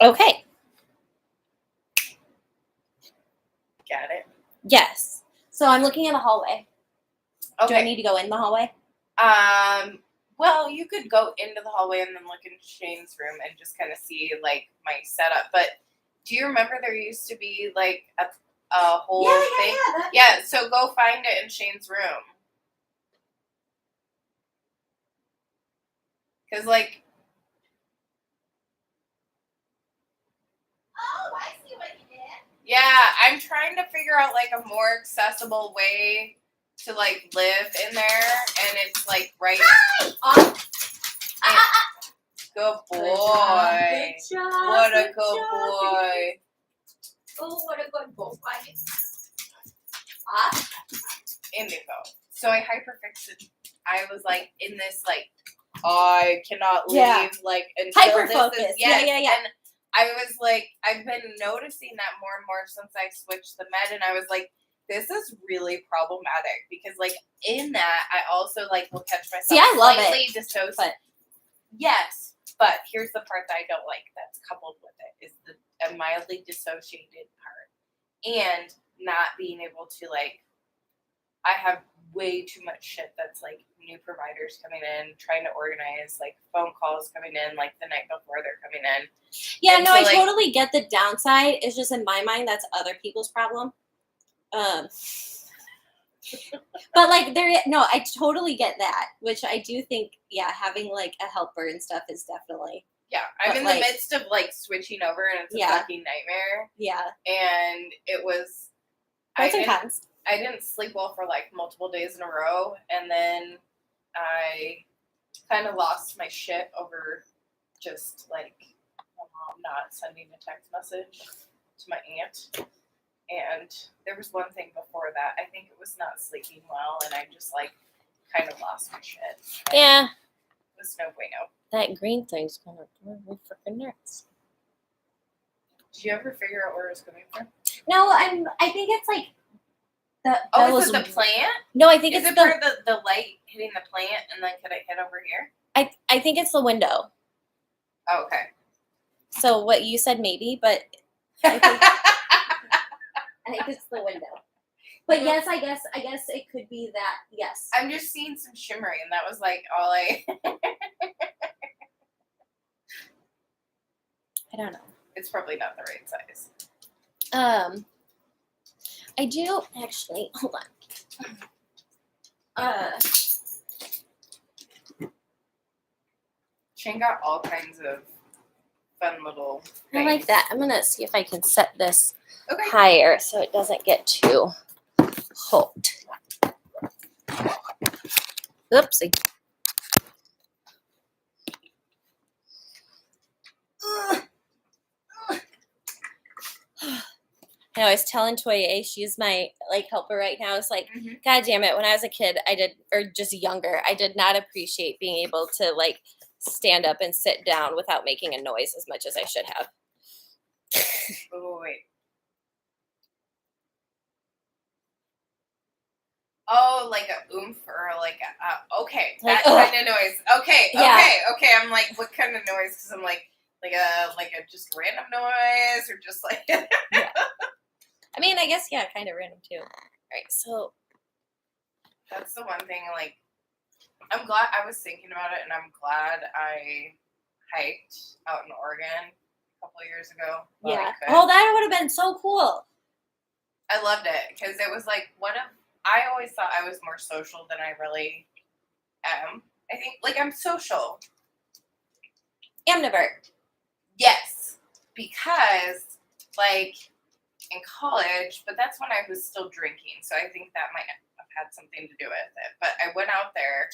Okay. Got it. Yes. So I'm looking at the hallway. Okay. Do I need to go in the hallway? Well, you could go into the hallway and then look into Shane's room and just kind of see like my setup. But do you remember there used to be like a whole thing? Yeah. So go find it in Shane's room. Cause like. Oh, I see what you did. Yeah, I'm trying to figure out like a more accessible way to like live in there, and it's like right. Good boy. Good job. What a good boy. Oh, what a good boy. Indigo. So I hyperfixated. I was like in this like, I cannot leave like until Hyperfocus. this is Yeah. And I was like, I've been noticing that more and more since I switched the med, and I was like, this is really problematic because like in that I also like will catch myself slightly dissociated. Yes, but here's the part that I don't like that's coupled with it is the mildly dissociated part and not being able to like. I have way too much shit that's like new providers coming in, trying to organize like phone calls coming in like the night before they're coming in. Yeah, and no, I totally get the downside. It's just in my mind that's other people's problem. But like I totally get that, which I do think, having like a helper and stuff is definitely. Yeah, I'm in the midst of like switching over, and it's a fucking nightmare. Yeah, and it was. I didn't sleep well for like multiple days in a row, and then I kind of lost my shit over just like my mom not sending a text message to my aunt. And there was one thing before that. I think it was not sleeping well, and I just like kind of lost my shit. Yeah. It was no bueno. That green thing's gonna drive me freaking nuts. Did you ever figure out where it was coming from? No, I think it's like. Is it the plant? No, I think it's the light hitting the plant, and then could it hit over here? I think it's the window. Oh, okay. So what you said maybe, but I think it's the window. But yes, I guess it could be that. Yes. I'm just seeing some shimmery, and that was like all I. I don't know. It's probably not the right size. I do actually. Hold on. Shane got all kinds of fun little things. I like that. I'm gonna see if I can set this higher so it doesn't get too hot. Oopsie. I was telling Toya, she's my like helper right now. It's like, God damn it! When I was a kid, or just younger, I did not appreciate being able to like stand up and sit down without making a noise as much as I should have. Wait. Oh, like a oomph or like a okay, that kind of noise. Okay. I'm like, what kind of noise? Because I'm like a just random noise or just like. Yeah. I mean, I guess kind of random too. All right, so that's the one thing. Like, I'm glad I was thinking about it, and I'm glad I hiked out in Oregon a couple of years ago. Yeah. Oh, that would have been so cool. I loved it because it was like I always thought I was more social than I really am. I think like I'm social. Ambivert. Yes, because like in college, but that's when I was still drinking, so I think that might have had something to do with it. But I went out there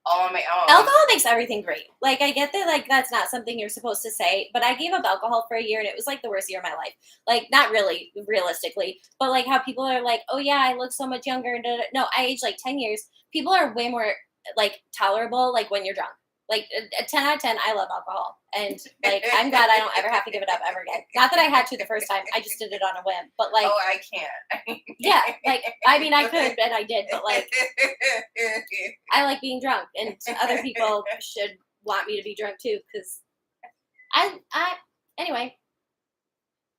all on my own. Alcohol makes everything great. Like, I get that, like, that's not something you're supposed to say, but I gave up alcohol for a year, and it was, like, the worst year of my life. Like, not really, realistically, but, like, how people are like, oh, yeah, I look so much younger. No, I aged, like, 10 years. People are way more, like, tolerable, like, when you're drunk. Like, a 10 out of 10, I love alcohol. And, like, I'm glad I don't ever have to give it up ever again. Not that I had to the first time. I just did it on a whim. But, like... Oh, I can't. Yeah, like, I mean, I could, and I did, but, like, I like being drunk. And other people should want me to be drunk, too, because Anyway.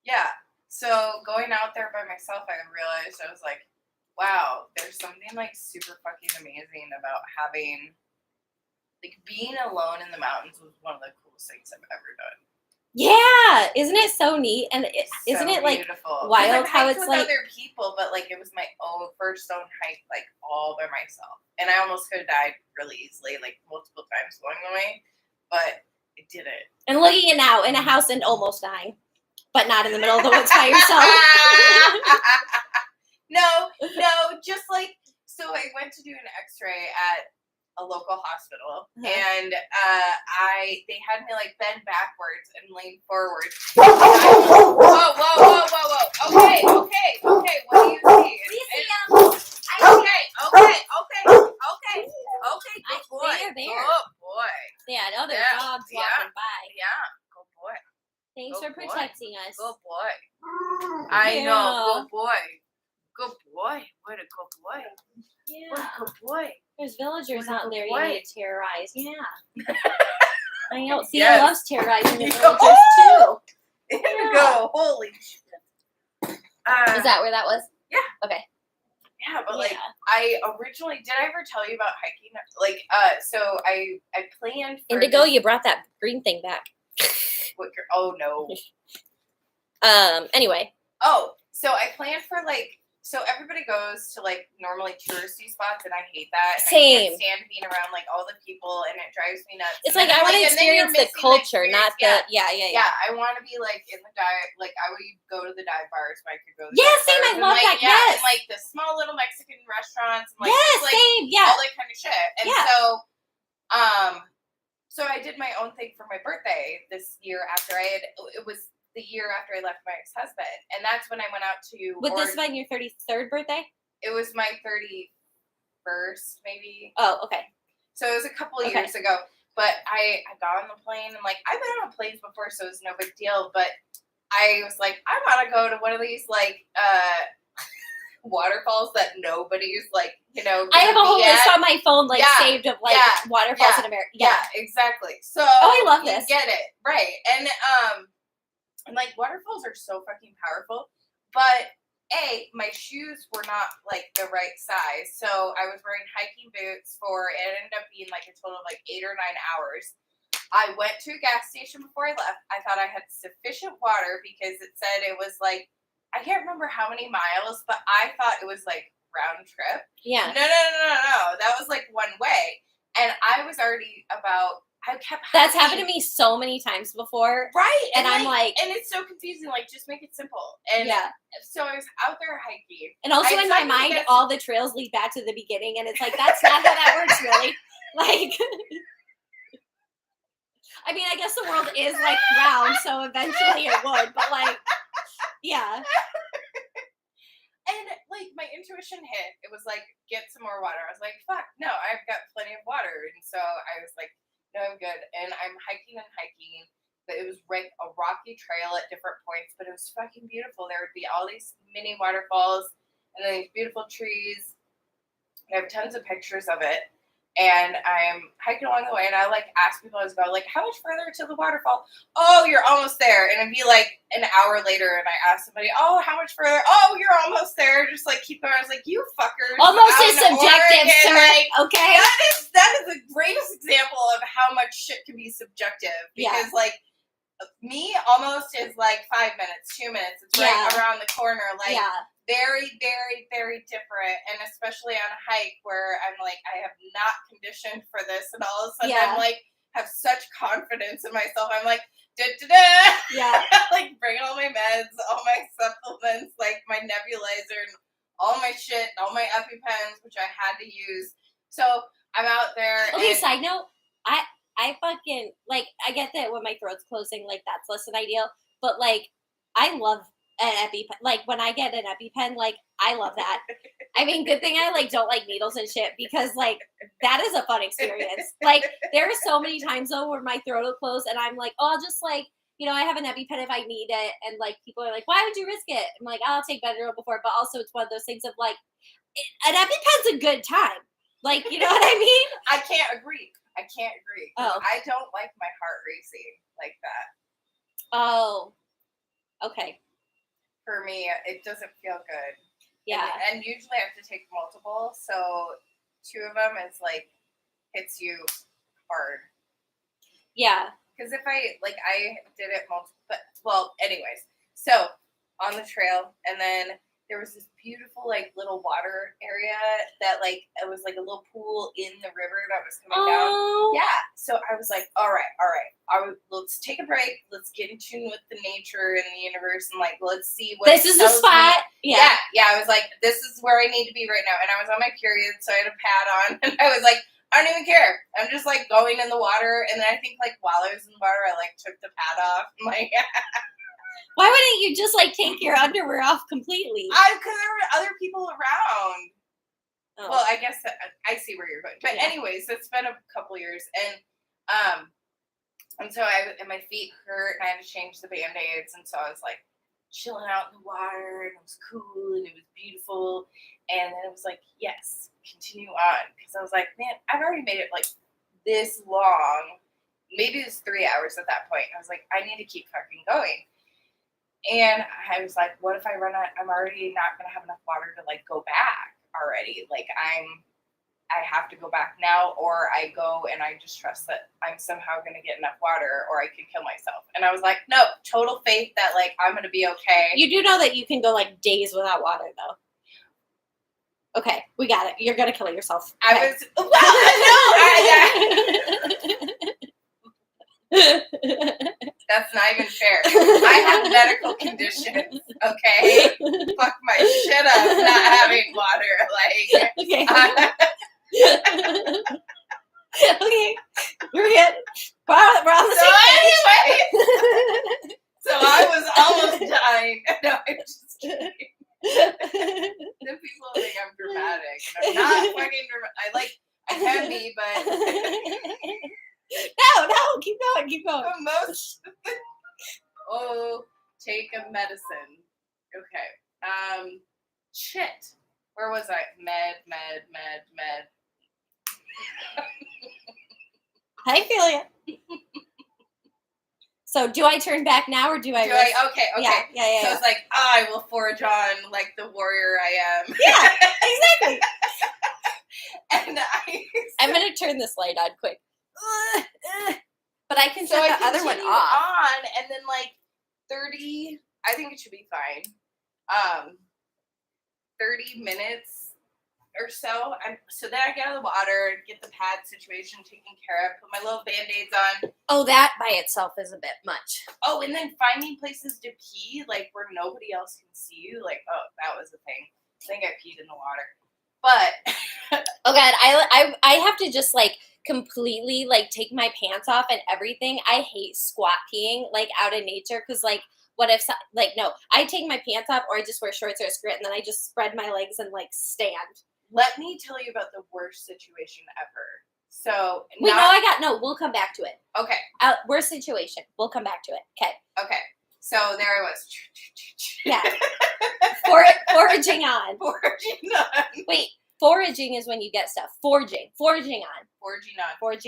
Yeah. So going out there by myself, I realized I was like, wow, there's something like super fucking amazing about having, like, being alone in the mountains was one of the coolest things I've ever done. Yeah, isn't it so neat? And isn't it like beautiful. wild how it's with like other people, but like it was my first own hike, like all by myself, and I almost could have died really easily, like multiple times along the way, but I did it. And look at you now in a house and almost dying, but not in the middle of the woods by yourself. No, just like so. I went to do an X-ray at a local hospital, and they had me like bend backwards and lean forward. Whoa! Okay. What do you see? Okay. Good boy. There. Good boy. Yeah, other dogs walking by. Yeah. Good boy. Thanks for protecting us. Good boy. I know. Good boy. Good boy. What a good boy. Yeah. What a good boy. There's villagers out there you need to terrorize. Yeah. I know. Thea Yes. loves terrorizing the villagers too. Indigo. Holy shit. Is that where that was? Yeah. Okay. Yeah, but like I originally did I ever tell you about hiking? Like so I planned for Indigo, you brought that green thing back. Oh no. Anyway. Oh, so I planned for like so everybody goes to like normally touristy spots, and I hate that. And Same. I can't stand being around like all the people, and it drives me nuts. It's like I want to experience the culture, not the Yeah. I want to be like in the dive. Like I would go to the dive bars, but I could go. To same. I love that. Yeah, yes. and like the small little Mexican restaurants. And, like, yes, like, same. Yeah. all that kind of shit. And so I did my own thing for my birthday this year after it was the year after I left my ex-husband. And that's when I went out to Would this have been your 33rd birthday? It was my 31st, maybe. Oh, okay. So it was a couple of years ago. But I got on the plane, and like I've been on planes before, so it's no big deal. But I was like, I want to go to one of these like waterfalls that nobody's like, I have a whole list on my phone saved of like waterfalls in America. Yeah, exactly. So I love this. Get it right, and like waterfalls are so fucking powerful, but my shoes were not like the right size, so I was wearing hiking boots it ended up being like a total of like 8 or 9 hours. I went to a gas station before I left. I thought I had sufficient water because it said it was like, I can't remember how many miles, but I thought it was like round trip. Yeah. No. That was like one way. And I was already I kept That's happened to me so many times before. Right. And I'm like. And it's so confusing. Like, just make it simple. And so I was out there hiking. And also in my mind, all the trails lead back to the beginning. And it's like, that's not how that works, really. Like. I mean, I guess the world is like round, so eventually it would. But like, yeah. And like my intuition hit. It was like, get some more water. I was like, fuck, no, I've got plenty of water. And so I was like, no, I'm good. And I'm hiking. But it was like a rocky trail at different points, but it was fucking beautiful. There would be all these mini waterfalls and then these beautiful trees. I have tons of pictures of it. And I'm hiking along the way, and I like ask people as well, like, how much further to the waterfall? Oh, you're almost there. And it'd be like an hour later, and I ask somebody, oh, how much further? Oh, you're almost there. Just like keep going. I was like, you fuckers. Almost is subjective, sir. Like, okay. That is the greatest example of how much shit can be subjective. Because like me almost is like 5 minutes, 2 minutes. It's right around the corner. Like very, very, very different. And especially on a hike where I'm like, I have not conditioned for this. And all of a sudden I'm like, have such confidence in myself. I'm like, da-da-da. Yeah. Like bringing all my meds, all my supplements, like my nebulizer and all my shit, all my EpiPens, which I had to use. So I'm out there. Okay, side note, I fucking, like, I get that when my throat's closing, like, that's less than ideal. But, like, I love an EpiPen. Like, when I get an EpiPen, like, I love that. I mean, good thing I, like, don't like needles and shit because, like, that is a fun experience. Like, there are so many times, though, where my throat will close and I'm like, oh, I'll just, like, I have an EpiPen if I need it. And, like, people are like, why would you risk it? I'm like, I'll take Benadryl before. But also, it's one of those things of, like, an EpiPen's a good time. Like, you know what I mean? I can't agree. Oh. I don't like my heart racing like that. Oh. Okay. For me, it doesn't feel good. Yeah. And usually I have to take multiple, so 2 of them is like hits you hard. Yeah. Because if I did it multiple, but well, anyways. So on the trail, and then there was this beautiful like little water area that like it was like a little pool in the river that was coming down. Yeah. So I was like, all right. Let's take a break. Let's get in tune with the nature and the universe, and like let's see what this is the spot. Yeah. I was like, this is where I need to be right now. And I was on my period, so I had a pad on, and I was like, I don't even care. I'm just like going in the water, and then I think like while I was in the water, I like took the pad off. I'm like, why wouldn't you just like take your underwear off completely? Because there were other people around. Oh. Well, I guess I see where you're going, but anyways, it's been a couple years, and so my feet hurt, and I had to change the Band-Aids, and so I was like chilling out in the water, and it was cool, and it was beautiful, and then it was like, yes, continue on, because I was like, man, I've already made it like this long, maybe it was 3 hours at that point. I was like, I need to keep fucking going. And I was like, what if I run out? I'm already not going to have enough water to like go back already. Like I have to go back now, or I go and I just trust that I'm somehow going to get enough water, or I could kill myself. And I was like, no, total faith that like I'm going to be okay. You do know that you can go like days without water though. Okay, we got it. You're going to kill yourself. Okay. I was, that's not even fair. I have medical conditions, okay? Fuck my shit up not having water. Like, okay. Okay, we're good. We're on the same anyway. So I was almost dying. No, I'm just kidding. Then people think I'm dramatic. I'm not fucking dramatic. I can be, but... No, keep going. Take a medicine. Okay. Shit. Where was I? Med. I feel you. So do I turn back now, or do I? Okay. Yeah. So it's like, I will forge on like the warrior I am. Yeah, exactly. And I'm going to turn this light on quick. But I can turn the other one off. And then like 30, I think it should be fine. 30 minutes or so. So then I get out of the water, get the pad situation taken care of, put my little Band-Aids on. Oh, that by itself is a bit much. Oh, and then finding places to pee, like where nobody else can see you. Like, oh, that was a thing. I think I peed in the water. But oh god, I have to just like completely like take my pants off and everything. I hate squat peeing like out in nature, because like what if like no, I take my pants off, or I just wear shorts or a skirt, and then I just spread my legs and like stand. Let me tell you about the worst situation ever. So we'll come back to it. Okay. Worst situation. We'll come back to it. Okay. So there I was. Yeah. Foraging on. Wait, foraging is when you get stuff. Foraging on.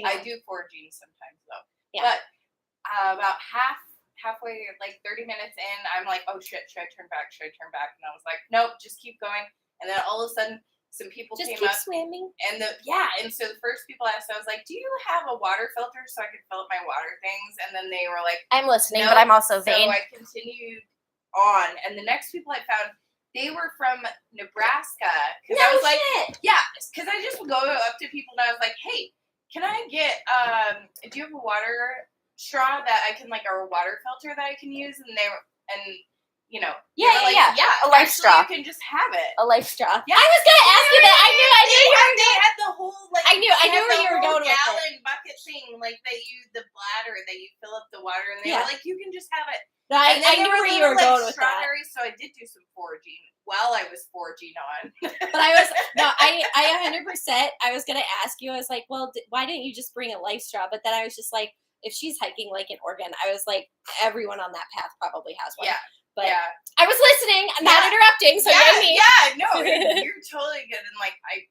I do foraging sometimes though. Yeah. But about halfway, like 30 minutes in, I'm like, oh shit, should I turn back? And I was like, nope, just keep going. And then all of a sudden, some people just came keep up. Swimming. And so the first people asked, I was like, do you have a water filter so I could fill up my water things? And then they were like, I'm listening, but I'm also vain. So I continued on, and the next people I found, they were from Nebraska. No I was shit. Like, yeah, because I just would go up to people and I was like, hey, can I get, do you have a water straw that I can, like, or a water filter that I can use? And they were, and you know, yeah, a life straw. You can just have it. A life straw. Yeah, I was gonna ask you that. I knew they had the whole like. I knew where you were going with it. Gallon bucket thing, like the bladder that you fill up the water, and they were like, you can just have it. No, I knew where you were going with strawberries, that. So I did do some foraging while I was foraging on. But I 100%. I was gonna ask you. I was like, well, why didn't you just bring a life straw? But then I was just like, if she's hiking like in Oregon, I was like, everyone on that path probably has one. Yeah. But I was listening, not interrupting. So no, you're totally good. And like I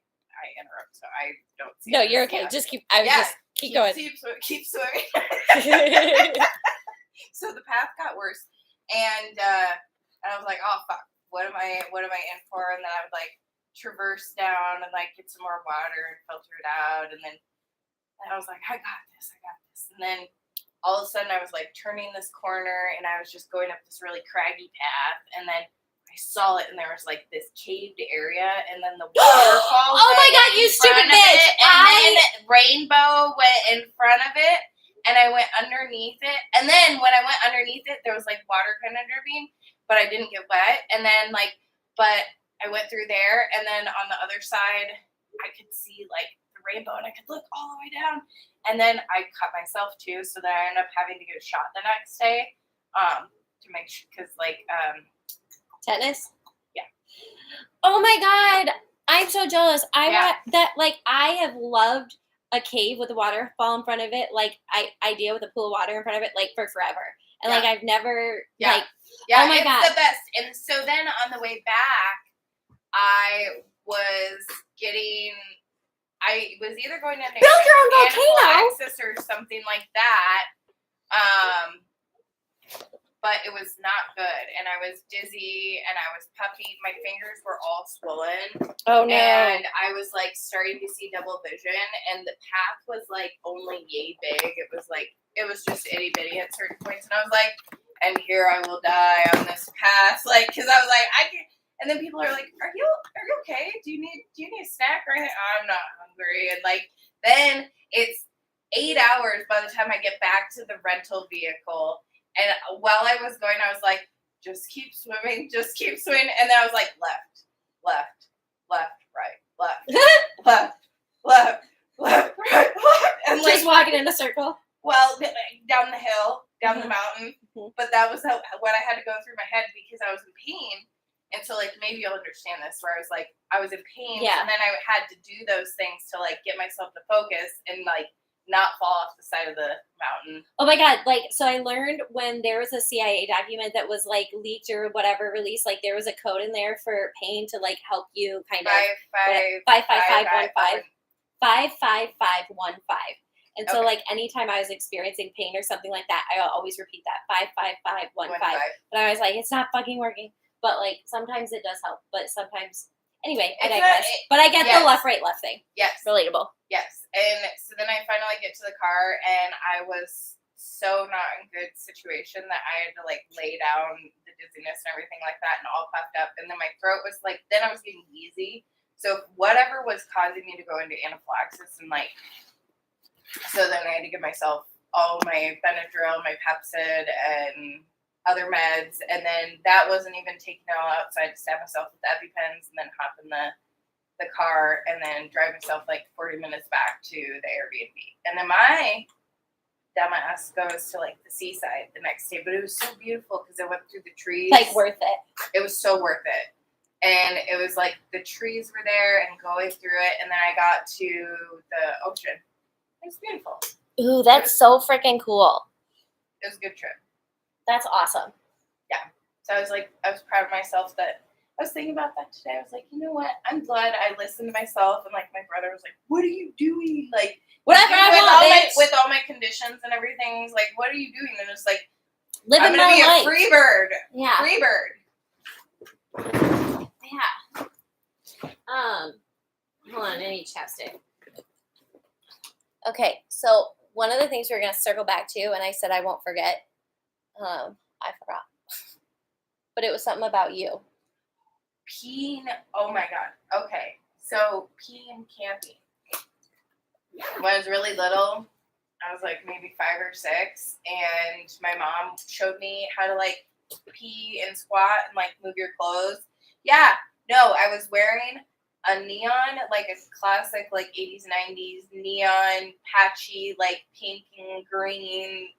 interrupt, so I don't see. No, you're okay. Just keep. Just keep going. Keep swimming. So the path got worse, and I was like, oh fuck, what am I in for? And then I would like traverse down and like get some more water and filter it out, and then I was like, I got this. And then all of a sudden I was like turning this corner and I was just going up this really craggy path, and then I saw it and there was like this caved area, and then the waterfall. Oh my god, you stupid bitch! Then rainbow went in front of it, and I went underneath it. And then when I went underneath it, there was like water kind of dripping, but I didn't get wet. And then but I went through there, and then on the other side, I could see like the rainbow, and I could look all the way down. And then I cut myself too, so that I ended up having to get a shot the next day, to make sure, because tetanus. Yeah. Oh my god, I'm so jealous. I have loved a cave with a waterfall in front of it, idea with a pool of water in front of it, for forever. And I've never oh my god, it's the best. And so then on the way back, I was either going to build your own volcano or something like that. But it was not good, and I was dizzy, and I was puffy. My fingers were all swollen. Oh no! And I was starting to see double vision, and the path was only yay big. It was just itty bitty at certain points, and I was like, and here I will die on this path, because I was like, I can. And then people are like, are you okay? Do you need a snack or anything? I'm not hungry. And then it's 8 hours by the time I get back to the rental vehicle. And while I was going, I was like, just keep swimming. And then I was like, left, right, left, right, left. And just walking in a circle. Well, down the hill, down the mountain. Mm-hmm. But that was what I had to go through my head, because I was in pain. And so, maybe you'll understand this, where I was in pain. Yeah. And then I had to do those things to, get myself to focus and, not fall off the side of the mountain. Oh my god, so I learned when there was a CIA document that was leaked or whatever released, there was a code in there for pain to help you kind of 55515 and so anytime I was experiencing pain or something like that, I always repeat that 55515. But I was like, it's not fucking working. But sometimes it does help, but sometimes anyway, I digress. But I get the left, right, left thing. Yes. Relatable. Yes. And so then I finally get to the car, and I was so not in good situation that I had to lay down, the dizziness and everything like that, and all puffed up. And then my throat was then I was getting wheezy. So whatever was causing me to go into anaphylaxis, and so then I had to give myself all my Benadryl, my Pepcid, and other meds, and then that wasn't even taken out outside to stab myself with EpiPens, and then hop in the car and then drive myself 40 minutes back to the Airbnb. And then my dumbass goes to the seaside the next day, but it was so beautiful because I went through the trees. Worth it. It was so worth it. And it was the trees were there and going through it, and then I got to the ocean. It was beautiful. Ooh, that's so freaking cool. It was a good trip. That's awesome. Yeah. So I was proud of myself that I was thinking about that today. I was like, you know what? I'm glad I listened to myself. And my brother was like, what are you doing? Whatever I want, with all my conditions and everything. He's like, what are you doing? And it's living I'm going to be life. A free bird. Yeah. Free bird. Yeah. Hold on, I need chapstick. Okay, so one of the things we're going to circle back to, and I said I won't forget, I forgot. But it was something about you. Peeing. Oh my god. Okay. So peeing camping. When I was really little, I was maybe 5 or 6, and my mom showed me how to pee and squat and move your clothes. Yeah. No, I was wearing a neon, a classic 80s, 90s neon patchy pink and green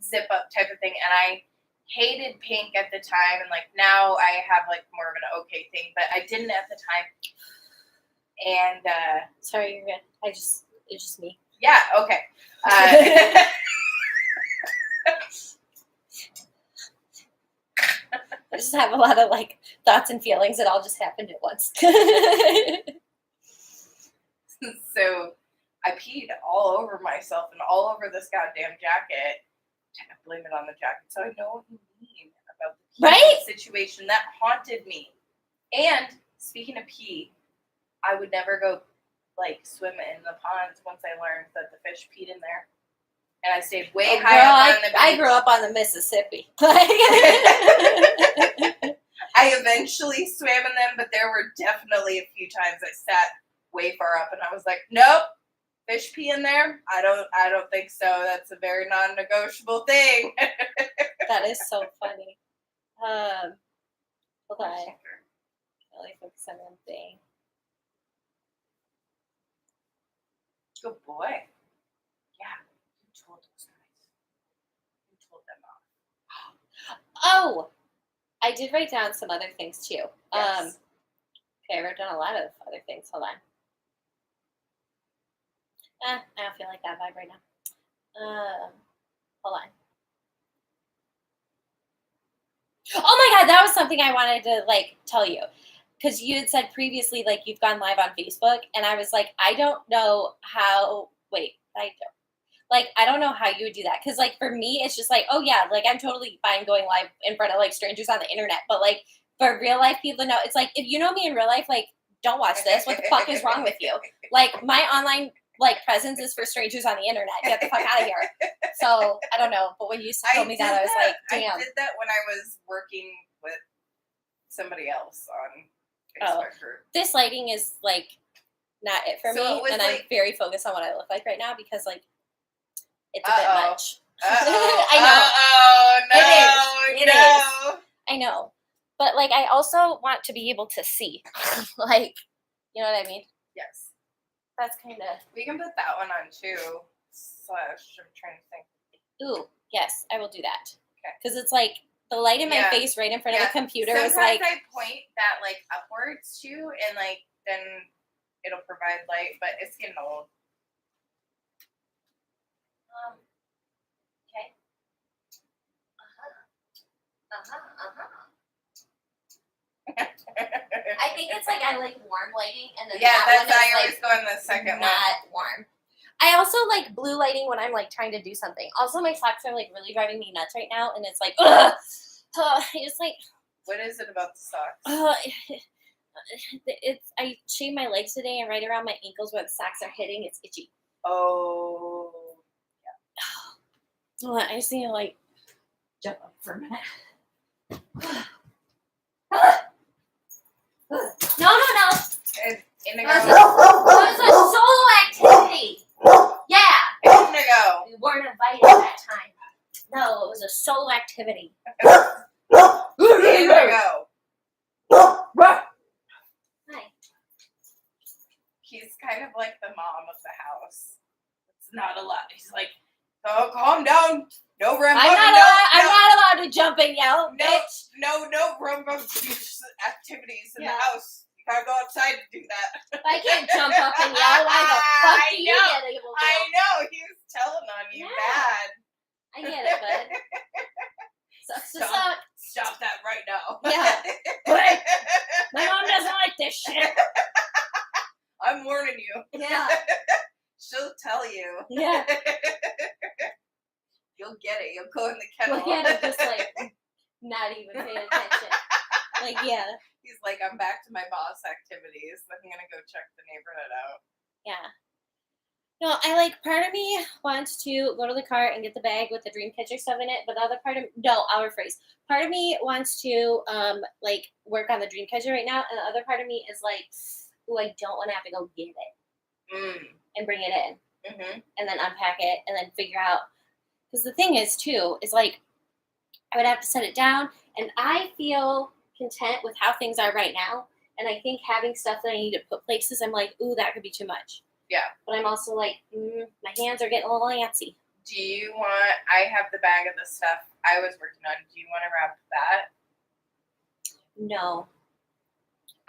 zip up type of thing, and I hated pink at the time, and now I have more of an okay thing, but I didn't at the time. And sorry, you're good. It's just me. Yeah, okay. I just have a lot of thoughts and feelings that all just happened at once. So I peed all over myself and all over this goddamn jacket blame it on the jacket. So I know what you mean about the Right? situation. That haunted me. And speaking of pee, I would never go like swim in the ponds once I learned that the fish peed in there. And I stayed way high up on the beach. I grew up on the Mississippi. I eventually swam in them, but there were definitely a few times I sat way far up and I was like, nope, fish pee in there? I don't think so. That's a very non-negotiable thing. That is so funny. Hold on. Really focus on one thing. Good boy. Yeah, you told those guys. You told them off. Oh, I did write down some other things too. Yes. Okay, I wrote down a lot of other things. Hold on. I don't feel like that vibe right now. Hold on. Oh my God, that was something I wanted to tell you. Because you had said previously, you've gone live on Facebook, and I was like, I don't know how. Wait, I don't know how you would do that. Because for me, it's just oh yeah, I'm totally fine going live in front of strangers on the internet. But for real life people to know, it's if you know me in real life, don't watch this. What the fuck is wrong with you? My online presence is for strangers on the internet. Get the fuck out of here. So I don't know. But when you told me that, I was like, damn. I did that when I was working with somebody else on Facebook group. This lighting is not it for me, and I'm very focused on what I look like right now because it's a bit much. I know. It is. I know. But I also want to be able to see. You know what I mean? Yes. That's kind of. We can put that one on too. I'm trying to think. Ooh, yes, I will do that. Okay. Because it's the light in my face right in front of the computer Sometimes is I point that upwards too, and then it'll provide light, but it's getting old. Okay. I think it's I like warm lighting, and then that's I always go in the second not one. Not warm. I also like blue lighting when I'm trying to do something. Also, my socks are really driving me nuts right now, and it's ugh. It's What is it about the socks? It's I shaved my legs today, and right around my ankles where the socks are hitting, it's itchy. Oh. Yeah. Hold on, I just need to jump up for a minute. No. It was a solo activity. Yeah. Indigo. We weren't invited that time. No, it was a solo activity. Indigo. Hi. He's kind of like the mom of the house. It's not a lot. He's oh, calm down. No rambo. I'm not allowed to jump and yell. Bitch. No rambo activities in the house. You gotta go outside to do that. I can't jump up and yell. Why the fuck do you get able to? I know. He was telling on you bad. I get it, bud. Stop that right now. Yeah. But my mom doesn't like this shit. I'm warning you. Yeah. She'll tell you. Yeah. You'll get it. You'll go in the kennel. Look at him just not even paying attention. Yeah. He's I'm back to my boss activities. I'm gonna go check the neighborhood out. Yeah. No, I part of me wants to go to the car and get the bag with the dream catcher stuff in it, but the other part of I'll rephrase. Part of me wants to work on the dream catcher right now, and the other part of me is ooh, I don't want to have to go get it and bring it in, and then unpack it and then figure out. Because the thing is too is I would have to set it down, and I feel content with how things are right now, and I think having stuff that I need to put places, I'm ooh, that could be too much. Yeah. But I'm also my hands are getting a little antsy. Do you want, I have the bag of the stuff I was working on. Do you want to wrap that? No.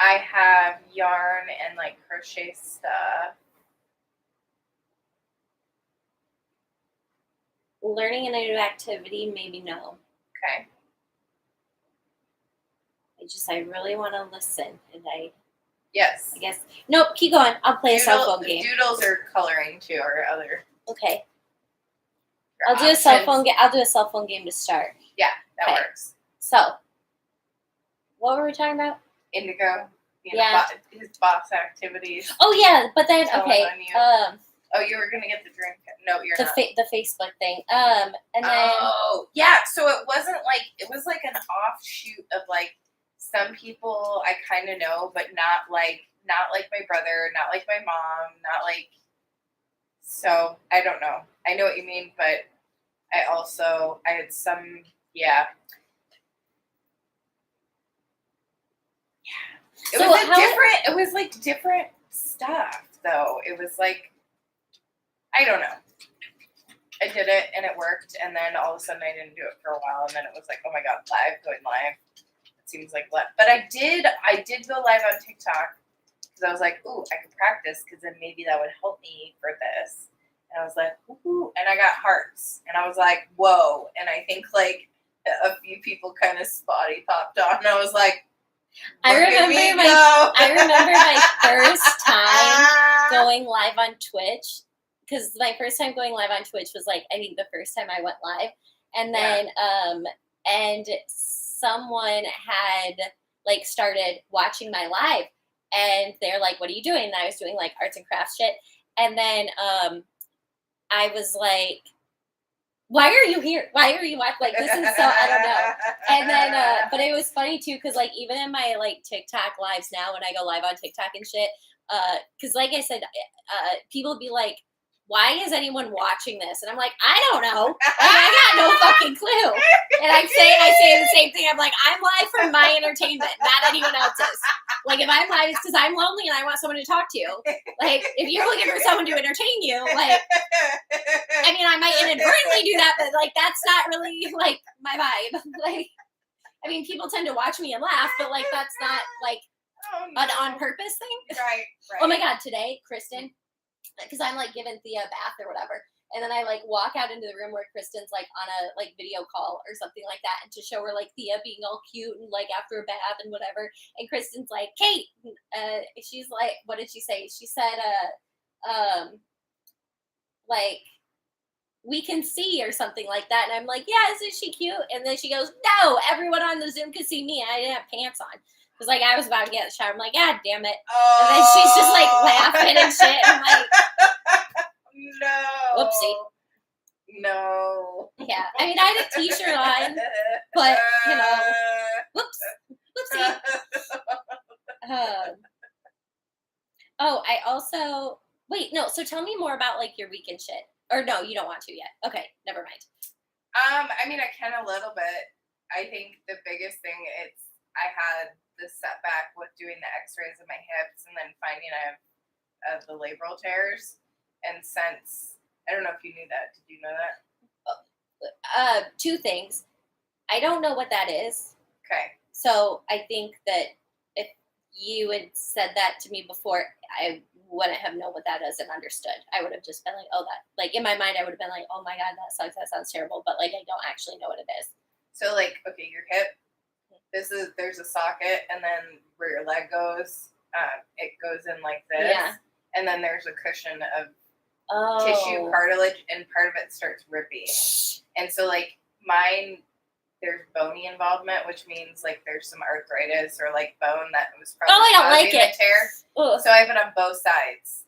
I have yarn and crochet stuff. Learning a new activity, maybe no. Okay. I really want to listen, and Yes. I guess. Nope, keep going. I'll play a cell phone game. Doodles are coloring too, or other. Okay. I'll do a cell phone game. I'll do a cell phone game to start. Yeah, that works. So, what were we talking about? Indigo. His boss activities. Oh yeah, but then okay. Oh, you were gonna get the drink. No, you're not. The Facebook thing. And then. Oh yeah, so it wasn't like it was like an offshoot of like some people I kind of know, but not like my brother, not like my mom, not like. So I don't know. I know what you mean, but I had some It was like different stuff though. It was like I don't know. I did it and it worked, and then all of a sudden I didn't do it for a while, and then it was like, oh my god, going live. It seems like but I did go live on TikTok because I was like, ooh, I could practice because then maybe that would help me for this. And I was like, ooh, and I got hearts, and I was like, whoa, and I think like a few people kind of spotty popped on, and I was like. I remember my first time going live on Twitch, because my first time going live on Twitch was like, I think the first time I went live, and then and someone had like started watching my live, and they're like, what are you doing? And I was doing like arts and crafts shit, and then I was like, why are you here? Why are you watching? Like, this is so, I don't know. And then, but it was funny too, because like even in my like TikTok lives now, when I go live on TikTok and shit, because like I said, people be like, why is anyone watching this? And I'm like, I don't know. Like, I got no fucking clue. And I say the same thing. I'm like, I'm live for my entertainment, not anyone else's. Like, if I'm live, it's because I'm lonely and I want someone to talk to. Like, if you're looking for someone to entertain you, like, I mean, I might inadvertently do that, but like, that's not really like my vibe. Like, I mean, people tend to watch me and laugh, but like, that's not like an on purpose thing. Right. Oh my God, today, Kristen. Because I'm like giving Thea a bath or whatever, and then I like walk out into the room where Kristen's like on a like video call or something like that, and to show her like Thea being all cute and like after a bath and whatever, and Kristen's like, Kate, she's like, what did she say? She said, like, we can see or something like that, and I'm like, yeah, isn't she cute? And then she goes, no, everyone on the Zoom could see me, and I didn't have pants on. Because, like, I was about to get in the shower. I'm like, God damn it. Oh. And then she's just, like, laughing and shit. I'm like, no. Whoopsie. No. Yeah. I mean, I had a t-shirt on, but, you know, whoops. Whoopsie. I also, wait, no. So tell me more about, like, your weekend shit. Or no, you don't want to yet. Okay, never mind. I mean, I can a little bit. I think the biggest thing I had the setback with doing the x-rays of my hips and then finding I have the labral tears. And since, I don't know if you knew that. Did you know that? Two things. I don't know what that is. Okay. So I think that if you had said that to me before, I wouldn't have known what that is and understood. I would have just been like, oh, that, like in my mind, I would have been like, oh my God, that sucks. That sounds terrible. But like, I don't actually know what it is. So like, okay, your hip. There's a socket, and then where your leg goes, it goes in like this. Yeah. And then there's a cushion of tissue cartilage, and part of it starts ripping. And so like mine, there's bony involvement, which means like there's some arthritis or like bone that was probably causing the tear. Ugh. So I have it on both sides.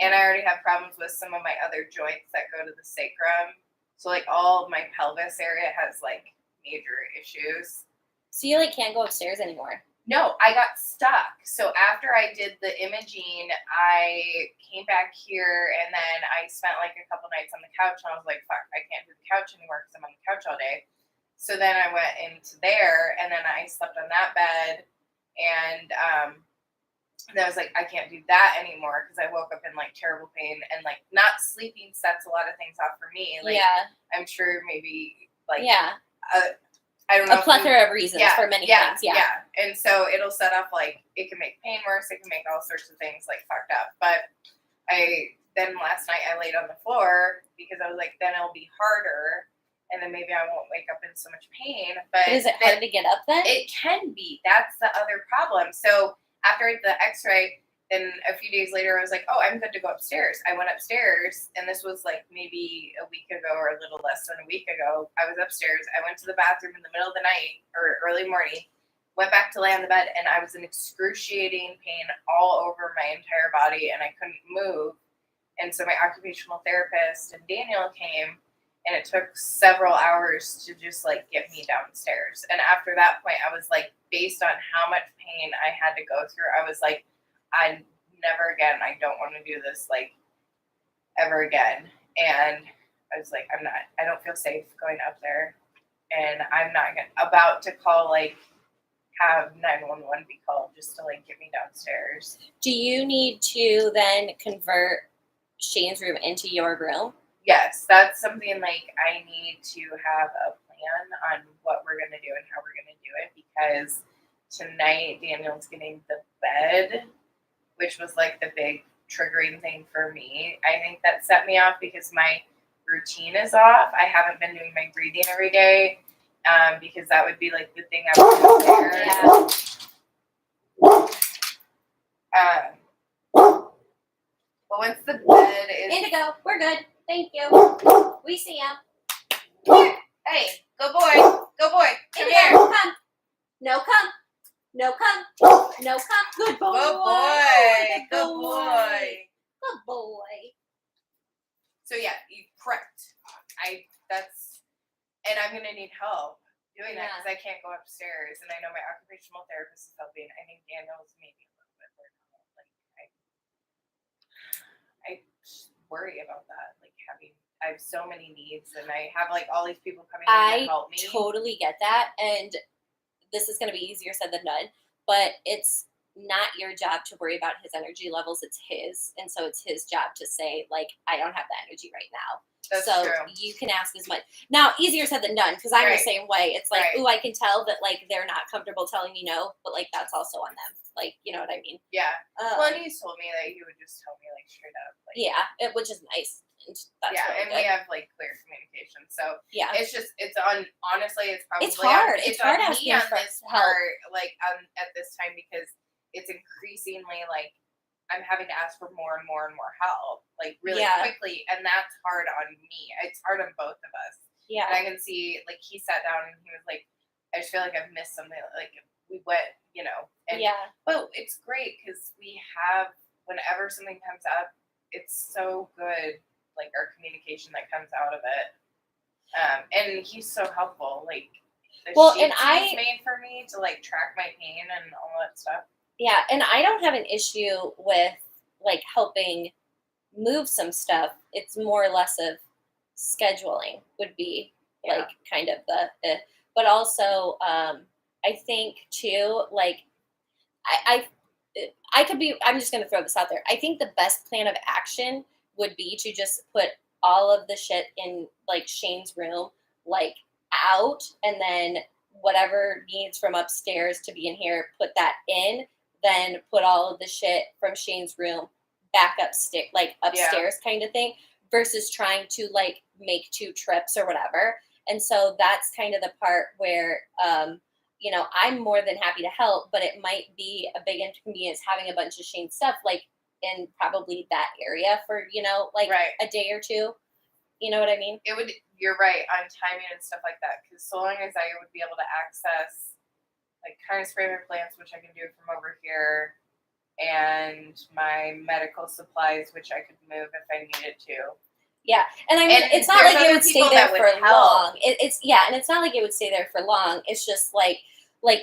And I already have problems with some of my other joints that go to the sacrum. So like all of my pelvis area has like major issues. So you like can't go upstairs anymore? No, I got stuck. So after I did the imaging, I came back here and then I spent like a couple nights on the couch and I was like, fuck, I can't do the couch anymore because I'm on the couch all day. So then I went into there and then I slept on that bed and then I was like, I can't do that anymore because I woke up in like terrible pain and like not sleeping sets a lot of things off for me. Like, yeah. I'm sure maybe like I don't know. A plethora of reasons for many things. Yeah. And so it'll set up like it can make pain worse. It can make all sorts of things like fucked up. But then last night I laid on the floor because I was like, then it'll be harder. And then maybe I won't wake up in so much pain. But is it hard to get up then? It can be. That's the other problem. So after the x-ray, then a few days later, I was like, oh, I'm good to go upstairs. I went upstairs, and this was like maybe a week ago or a little less than a week ago. I was upstairs. I went to the bathroom in the middle of the night or early morning, went back to lay on the bed, and I was in excruciating pain all over my entire body, and I couldn't move. And so my occupational therapist and Daniel came, and it took several hours to just like get me downstairs. And after that point, I was like, based on how much pain I had to go through, I was like, I never again, I don't want to do this like ever again. And I was like, I don't feel safe going up there. And I'm not about to call, like, have 911 be called just to like get me downstairs. Do you need to then convert Shane's room into your room? Yes, that's something like I need to have a plan on what we're going to do and how we're going to do it, because tonight Daniel's getting the bed, which was like the big triggering thing for me. I think that set me off because my routine is off. I haven't been doing my breathing every day because that would be like the thing I would do. Yeah. But once the bed is... Indigo, we're good. Thank you. We see him. Here. Hey, good boy. Good boy. Come Indigo, here. come. No, come. No, come. No, come. Good boy. Good boy. Good boy. Good boy. So yeah, you correct. And I'm gonna need help doing that because I can't go upstairs, and I know my occupational therapist is helping. I think Daniel's maybe a little bit more help. Like I worry about that. Like I have so many needs, and I have like all these people coming in to help me. I totally get that, and this is gonna be easier said than done, but it's not your job to worry about his energy levels. It's his, and so it's his job to say, like, I don't have the energy right now. That's so true. You can ask as much. Now, easier said than done, because I'm the same way. It's like, ooh, I can tell that like they're not comfortable telling me no, but like that's also on them. Like, you know what I mean? Yeah. Well, and he's told me that he would just tell me like straight up. Like, which is nice. And that's really and we have like clear communication. So yeah, honestly, it's probably hard. It's hard on asking me on for this help. part, like at this time, because it's increasingly like I'm having to ask for more and more and more help, like really quickly, and that's hard on me. It's hard on both of us. Yeah, and I can see like he sat down and he was like, I just feel like I've missed something. Like we went, and but it's great because we have, whenever something comes up, it's so good, like our communication that comes out of it. And he's so helpful. Like the sheets he's made for me to like track my pain and all that stuff. Yeah, and I don't have an issue with like helping move some stuff. It's more or less of scheduling would be like kind of the but also I think too, like I could be, I'm just going to throw this out there. I think the best plan of action would be to just put all of the shit in like Shane's room, like out, and then whatever needs from upstairs to be in here, put that in, then put all of the shit from Shane's room back upstairs kind of thing, versus trying to like make 2 trips or whatever. And so that's kind of the part where, I'm more than happy to help, but it might be a big inconvenience having a bunch of Shane stuff like in probably that area for, a day or 2. You know what I mean? You're right on timing and stuff like that. Because so long as I would be able to access like kind of spray my plants, which I can do from over here, and my medical supplies, which I could move if I needed to. Yeah, and I mean, it's not like it would stay there for long. It's and it's not like it would stay there for long. It's just like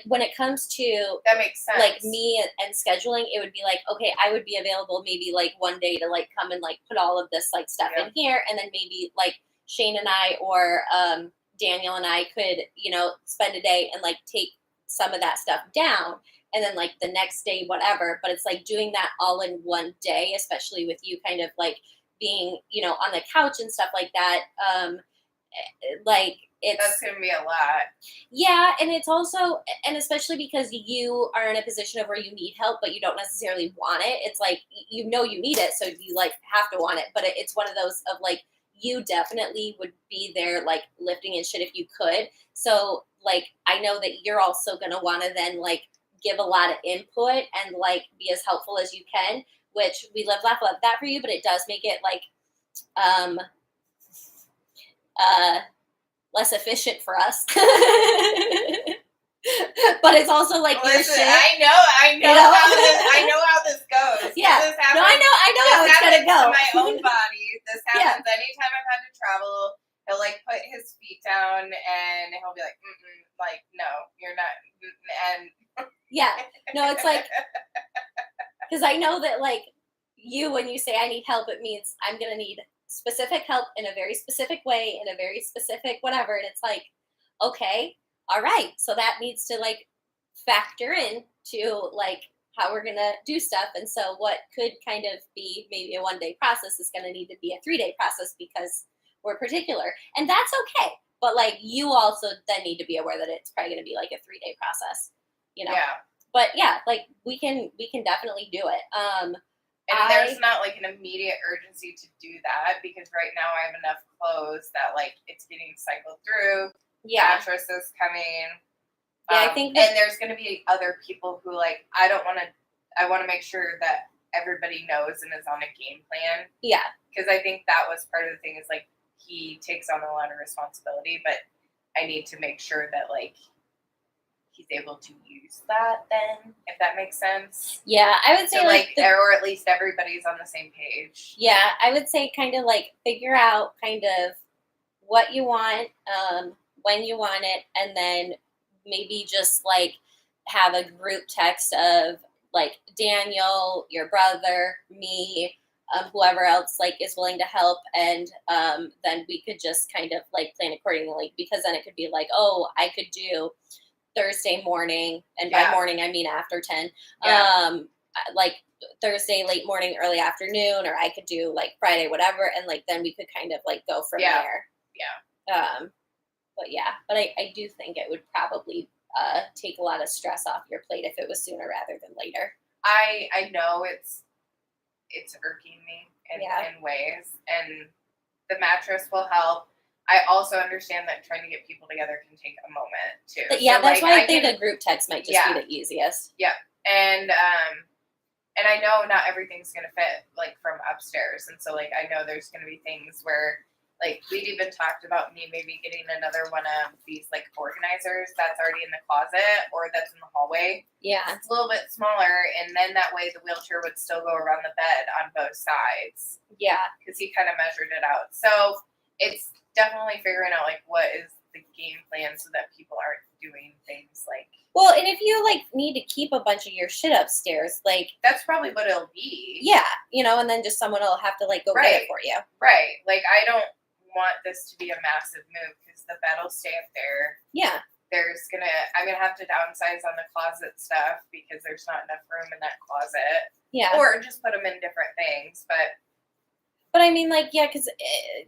when it comes to that makes sense. Like me and scheduling, it would be like, okay, I would be available maybe like one day to like come and like put all of this like stuff in here, and then maybe like Shane and I or Daniel and I could spend a day and like take some of that stuff down, and then like the next day whatever. But it's like doing that all in one day, especially with you kind of like being on the couch and stuff like that, that's gonna be a lot. Yeah, and it's also, and especially because you are in a position of where you need help but you don't necessarily want it. It's like you need it, so you like have to want it, but it's one of those of like you definitely would be there like lifting and shit if you could. So like I know that you're also gonna want to then like give a lot of input and like be as helpful as you can, which we live, laugh, love that for you, but it does make it like less efficient for us. But it's also like your shit. I know how this goes. Yeah. This happens, I know how it's gonna go. To my own body. This happens anytime I've had to travel. He'll like put his feet down and he'll be like, like, no, you're not. And yeah, no, it's like, because I know that like you, when you say I need help, it means I'm gonna need specific help in a very specific way, in a very specific whatever, and it's like, okay, all right, so that needs to like factor in to like how we're gonna do stuff. And so what could kind of be maybe a 1-day process is gonna need to be a 3-day process because we're particular, and that's okay. But like you also then need to be aware that it's probably gonna be like a 3-day process, you know. Yeah. But yeah, like we can definitely do it. And there's not like an immediate urgency to do that because right now I have enough clothes that like it's getting cycled through. Yeah. Mattresses coming. Yeah, I think and there's going to be other people who like I want to make sure that everybody knows and is on a game plan. Yeah. Because I think that was part of the thing is like he takes on a lot of responsibility, but I need to make sure that like he's able to use that then, if that makes sense. Yeah, I would say so, like or at least everybody's on the same page. Yeah, I would say kind of like figure out kind of what you want, when you want it, and then maybe just like have a group text of like Daniel, your brother, me, whoever else like is willing to help, and then we could just kind of like plan accordingly, because then it could be like, oh, I could do Thursday morning, and by morning I mean after 10. Like Thursday late morning, early afternoon, or I could do like Friday, whatever, and like then we could kind of like go from there. But I do think it would probably take a lot of stress off your plate if it was sooner rather than later. I know it's irking me in ways, and the mattress will help. I also understand that trying to get people together can take a moment too. But yeah, so that's why I think a group text might just be the easiest. Yeah, and I know not everything's gonna fit like from upstairs, and so like I know there's gonna be things where like we'd even talked about me maybe getting another one of these like organizers that's already in the closet or that's in the hallway. Yeah, it's a little bit smaller, and then that way the wheelchair would still go around the bed on both sides. Yeah, because he kind of measured it out. So it's definitely figuring out like what is the game plan so that people aren't doing things like. Well, and if you like need to keep a bunch of your shit upstairs, like that's probably what it'll be. Yeah, and then just someone will have to like go get it for you. Right. Like I don't want this to be a massive move because the bed will stay up there. Yeah. I'm gonna have to downsize on the closet stuff because there's not enough room in that closet. Yeah. Or just put them in different things, But I mean, like, yeah, because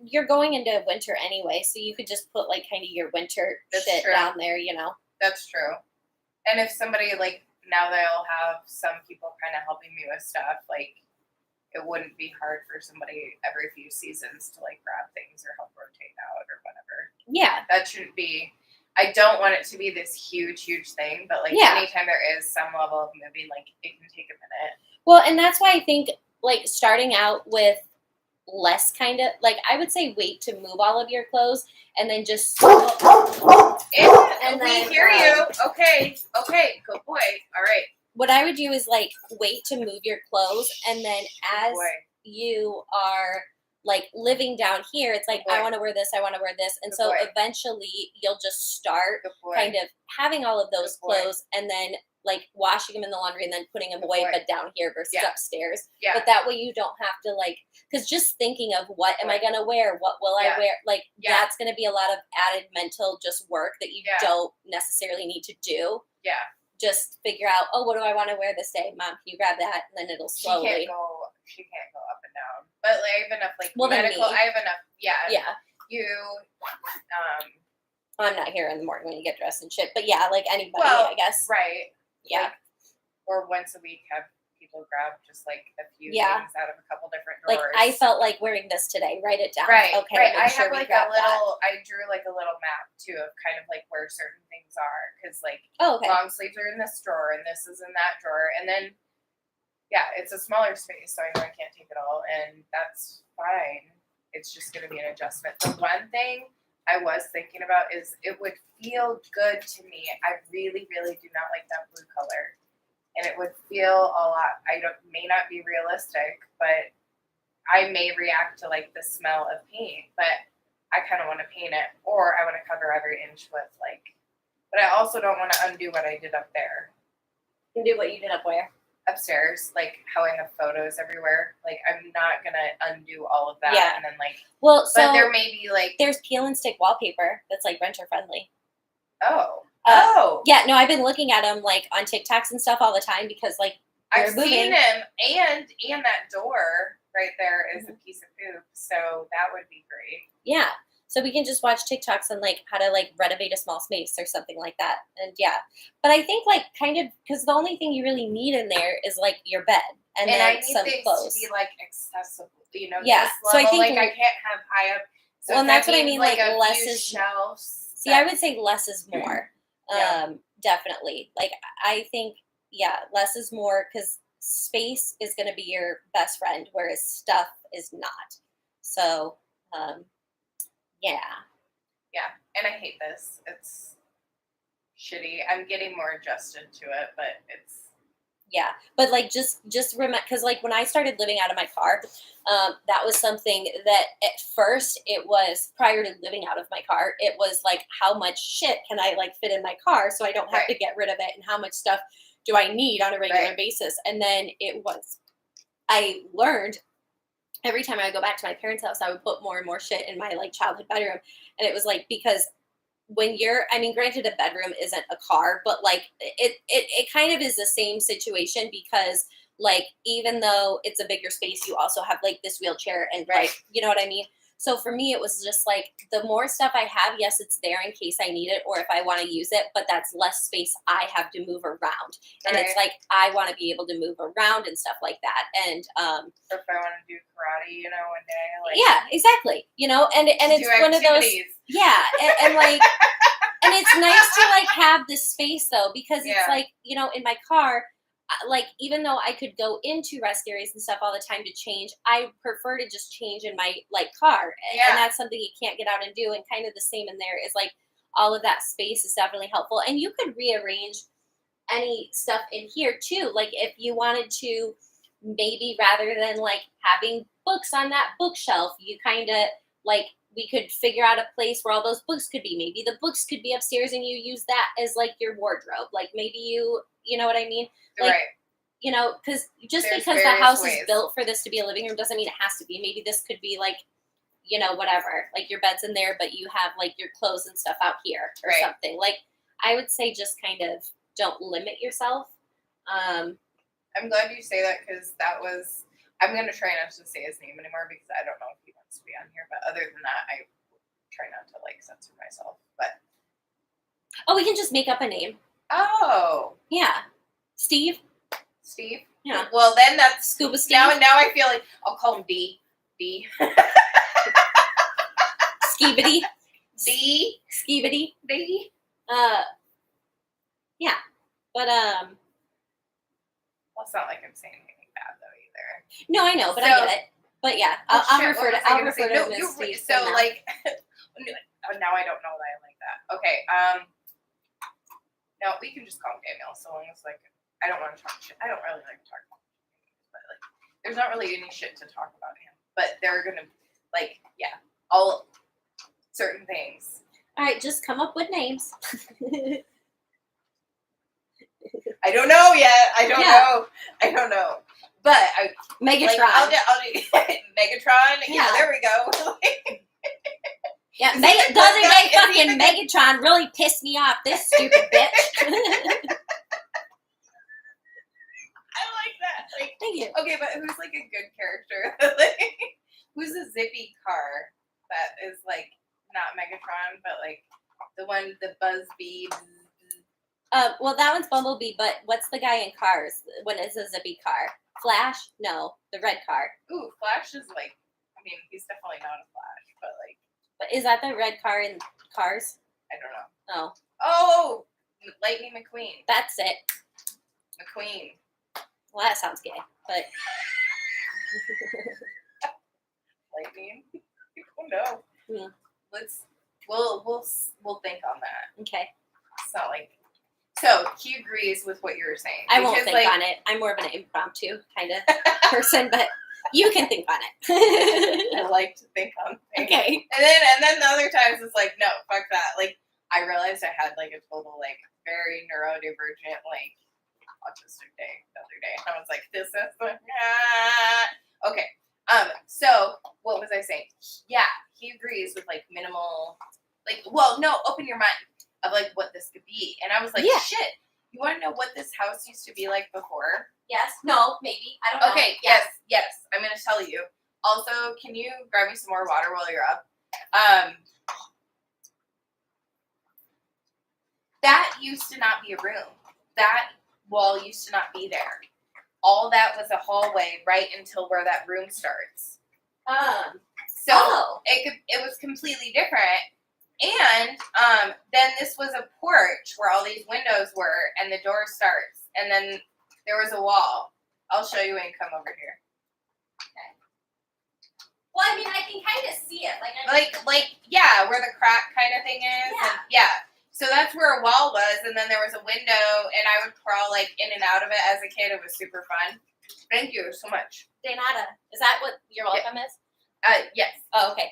you're going into winter anyway, so you could just put, like, kind of your winter shit down there, That's true. And if somebody, like, now they'll have some people kind of helping me with stuff, like, it wouldn't be hard for somebody every few seasons to, like, grab things or help rotate out or whatever. Yeah. That shouldn't be, I don't want it to be this huge, huge thing, but, like, anytime there is some level of moving, like, it can take a minute. Well, and that's why I think, like, starting out with less kind of like I would say wait to move all of your clothes and then just and we hear you. Okay, good boy. All right. What I would do is like wait to move your clothes, and then as you are like living down here, it's like I want to wear this, and so eventually you'll just start kind of having all of those clothes and then like washing them in the laundry and then putting them away, but down here versus upstairs. Yeah. But that way you don't have to like, because just thinking of what am I going to wear? What will I wear? Like that's going to be a lot of added mental just work that you don't necessarily need to do. Yeah. Just figure out, oh, what do I want to wear this day? Mom, can you grab that? And then it'll slowly. She can't go up and down. But like, I have enough like medical. I have enough. Yeah. Yeah. I'm not here in the morning when you get dressed and shit. But yeah, like anybody, I guess. Right. Yeah. Like, or once a week have people grab just like a few Yeah. things out of a couple different Like, drawers. I felt like wearing this today. Write it down. Right. Okay. Right. Make I sure have we like grab a little. I drew like a little map too of kind of like where certain things are, because like long sleeves are in this drawer and this is in that drawer, and then yeah, it's a smaller space, so I know I can't take it all, and that's fine. It's just going to be an adjustment. The one thing I was thinking about is it would feel good to me. I really, really do not like that blue color. And it would feel a lot, may not be realistic, but I may react to like the smell of paint, but I kind of want to paint it, or I want to cover every inch with like, but I also don't want to undo what I did up there. Undo what you did up where? Upstairs, like how I have photos everywhere. Like I'm not gonna undo all of that, and then like. Well, so but there may be like there's peel and stick wallpaper that's like renter friendly. Yeah, no, I've been looking at them like on TikToks and stuff all the time because like I've seen them, and that door right there is a piece of poop, so that would be great. Yeah. So we can just watch TikToks on like how to like renovate a small space or something like that. And yeah, but I think like kind of because the only thing you really need in there is like your bed and then I need some things clothes to be like accessible. You know, yeah. This level, so I think like I can't have high up. So well, and that's what I mean. Like a less few is shelves. See, I would say less is more. Yeah. Definitely. Like I think less is more because space is going to be your best friend, whereas stuff is not. So yeah. Yeah, and I hate this. It's shitty. I'm getting more adjusted to it, but it's yeah. But like just remember, because like when I started living out of my car, that was something that at first it was prior to living out of my car, it was like how much shit can I like fit in my car so I don't have to get rid of it, and how much stuff do I need on a regular basis. And then I learned every time I go back to my parents' house, I would put more and more shit in my like childhood bedroom. And it was like, because when granted a bedroom isn't a car, but like it kind of is the same situation, because like, even though it's a bigger space, you also have like this wheelchair and like, you know what I mean? So for me, it was just like the more stuff I have, yes, it's there in case I need it or if I want to use it, but that's less space I have to move around. And it's like, I want to be able to move around and stuff like that. And if I want to do karate, you know, one day. Like, yeah, exactly. You know, and it's one of those. Yeah, and like, and it's nice to like have this space though, because it's like, you know, in my car, like, even though I could go into rest areas and stuff all the time to change, I prefer to just change in my like car. And that's something you can't get out and do. And kind of the same in there is like all of that space is definitely helpful. And you could rearrange any stuff in here too. Like if you wanted to, maybe rather than like having books on that bookshelf, you kind of like, we could figure out a place where all those books could be. Maybe the books could be upstairs and you use that as like your wardrobe. Like maybe you know what I mean? Like, you know, because just because the house is built for this to be a living room doesn't mean it has to be. Maybe this could be like, you know, whatever, like your bed's in there, but you have like your clothes and stuff out here or something. Like, I would say just kind of don't limit yourself. I'm glad you say that, because I'm going to try not to say his name anymore because I don't know if he wants to be on here. But other than that, I try not to like censor myself. But we can just make up a name. Oh. Yeah. Steve? Yeah. Well, then that's Scuba Steve. Now I feel like I'll call him D. Skeebity. D. Skeebity. D. Yeah. But well, it's not like I'm saying anything bad though either. No, I know, but I get it. But yeah, I'll refer to him as Steve. So like, now I don't know that I like that. Okay. No, we can just call him Daniel, so long as like I don't want to talk shit. I don't really like to talk about him, but like there's not really any shit to talk about him. But they're gonna like, all certain things. All right, just come up with names. I don't know yet. I don't know. But Megatron. Like, I'll do Megatron. Yeah, there we go. Yeah, doesn't make fucking Megatron really piss me off, this stupid bitch. I like that. Like, thank you. Okay, but who's like a good character? Like, who's a zippy car that is like not Megatron, but like the one, the Buzz Bee? Well, that one's Bumblebee, but what's the guy in Cars when it's a zippy car? Flash? No, the red car. Ooh, Flash is like, I mean, he's definitely not a Flash, but like. But is that the red car in Cars? I don't know. Oh. Oh, Lightning McQueen. That's it. McQueen. Well, that sounds gay, but. Lightning. Oh no. Hmm. We'll think on that. Okay. It's not like. So he agrees with what you were saying. I won't think on it. I'm more of an impromptu kind of person, but you can think on it. I like to think on things. Okay. And then the other times it's like, no, fuck that. Like I realized I had like a total like very neurodivergent like autistic day the other day. I was like, this is okay. So what was I saying? Yeah, he agrees with like minimal, like, well, no, open your mind of like what this could be. And I was like, Yeah. shit, you want to know what this house used to be like before? Yes. No. Maybe. I don't know. Okay. Yes. I'm gonna tell you. Also, can you grab me some more water while you're up? That used to not be a room. That wall used to not be there. All that was a hallway right until where that room starts. So it was completely different. And then this was a porch where all these windows were, and the door starts, and then there was a wall. I'll show you when you come over here. Okay. Well, I mean, I can kind of see it, like yeah, where the crack kind of thing is. Yeah. And, yeah. So that's where a wall was, and then there was a window, and I would crawl like in and out of it as a kid. It was super fun. Thank you so much. De nada. Is that what your welcome is? Yes. Oh, okay.